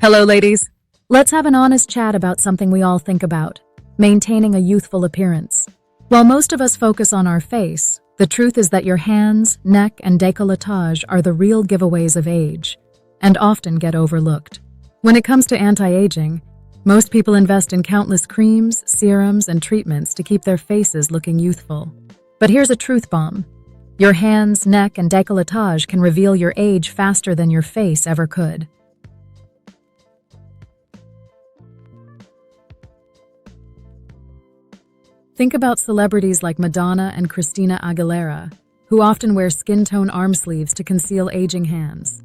Hello, ladies. Let's have an honest chat about something we all think about: maintaining a youthful appearance. While most of us focus on our face, the truth is that your hands, neck, and décolletage are the real giveaways of age, and often get overlooked. When it comes to anti-aging, most people invest in countless creams, serums, and treatments to keep their faces looking youthful. But here's a truth bomb. Your hands, neck, and décolletage can reveal your age faster than your face ever could. Think about celebrities like Madonna and Christina Aguilera, who often wear skin tone arm sleeves to conceal aging hands.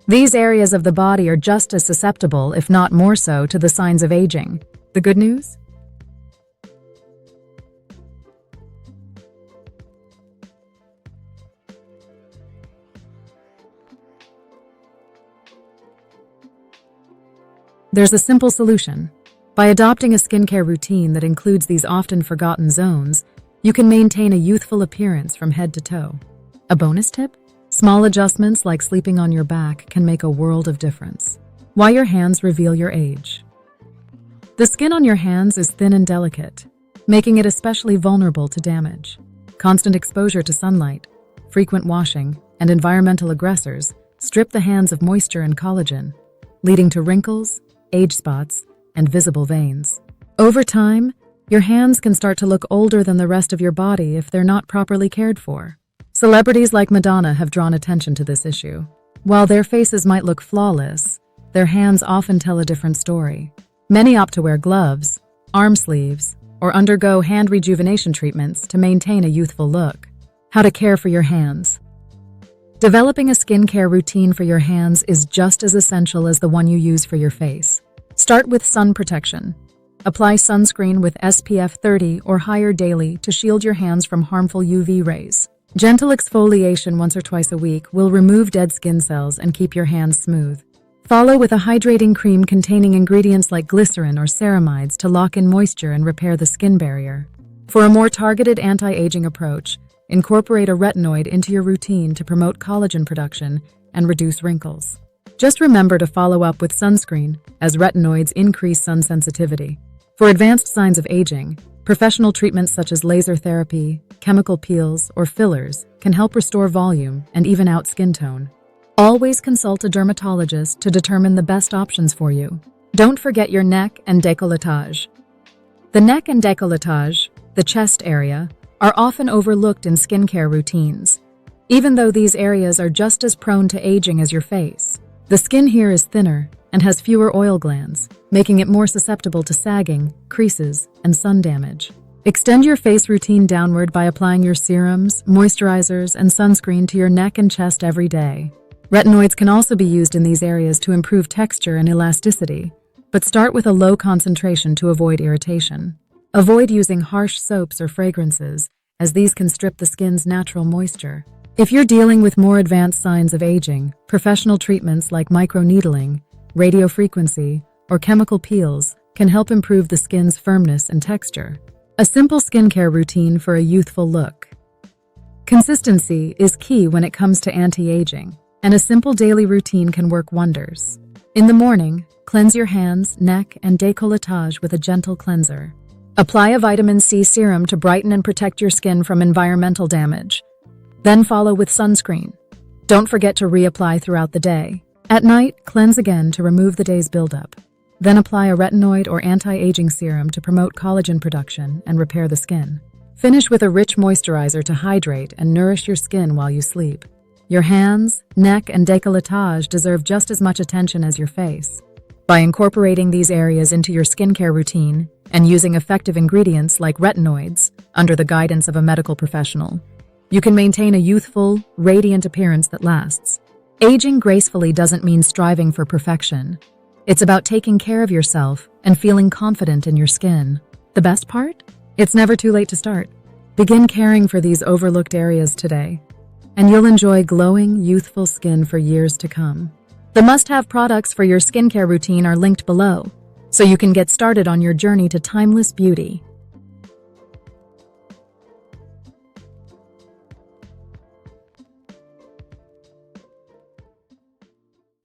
These areas of the body are just as susceptible, if not more so, to the signs of aging. The good news? There's a simple solution. By adopting a skincare routine that includes these often forgotten zones, you can maintain a youthful appearance from head to toe. A bonus tip? Small adjustments like sleeping on your back can make a world of difference. Why your hands reveal your age. The skin on your hands is thin and delicate, making it especially vulnerable to damage. Constant exposure to sunlight, frequent washing, and environmental aggressors strip the hands of moisture and collagen, leading to wrinkles, age spots, and visible veins. Over time, your hands can start to look older than the rest of your body if they're not properly cared for. Celebrities like Madonna have drawn attention to this issue. While their faces might look flawless, their hands often tell a different story. Many opt to wear gloves, arm sleeves, or undergo hand rejuvenation treatments to maintain a youthful look. How to care for your hands. Developing a skincare routine for your hands is just as essential as the one you use for your face. Start with sun protection. Apply sunscreen with SPF 30 or higher daily to shield your hands from harmful UV rays. Gentle exfoliation once or twice a week will remove dead skin cells and keep your hands smooth. Follow with a hydrating cream containing ingredients like glycerin or ceramides to lock in moisture and repair the skin barrier. For a more targeted anti-aging approach, incorporate a retinoid into your routine to promote collagen production and reduce wrinkles. Just remember to follow up with sunscreen, as retinoids increase sun sensitivity. For advanced signs of aging, professional treatments such as laser therapy, chemical peels, or fillers can help restore volume and even out skin tone. Always consult a dermatologist to determine the best options for you. Don't forget your neck and décolletage. The neck and décolletage, the chest area, are often overlooked in skincare routines, even though these areas are just as prone to aging as your face. The skin here is thinner and has fewer oil glands, making it more susceptible to sagging, creases, and sun damage. Extend your face routine downward by applying your serums, moisturizers, and sunscreen to your neck and chest every day. Retinoids can also be used in these areas to improve texture and elasticity, but start with a low concentration to avoid irritation. Avoid using harsh soaps or fragrances, as these can strip the skin's natural moisture. If you're dealing with more advanced signs of aging, professional treatments like microneedling, radiofrequency, or chemical peels can help improve the skin's firmness and texture. A simple skincare routine for a youthful look. Consistency is key when it comes to anti-aging, and a simple daily routine can work wonders. In the morning, cleanse your hands, neck, and décolletage with a gentle cleanser. Apply a vitamin C serum to brighten and protect your skin from environmental damage. Then follow with sunscreen. Don't forget to reapply throughout the day. At night, cleanse again to remove the day's buildup. Then apply a retinoid or anti-aging serum to promote collagen production and repair the skin. Finish with a rich moisturizer to hydrate and nourish your skin while you sleep. Your hands, neck, and décolletage deserve just as much attention as your face. By incorporating these areas into your skincare routine and using effective ingredients like retinoids under the guidance of a medical professional, you can maintain a youthful, radiant appearance that lasts. Aging gracefully doesn't mean striving for perfection. It's about taking care of yourself and feeling confident in your skin. The best part? It's never too late to start. Begin caring for these overlooked areas today, and you'll enjoy glowing, youthful skin for years to come. The must-have products for your skincare routine are linked below, so you can get started on your journey to timeless beauty.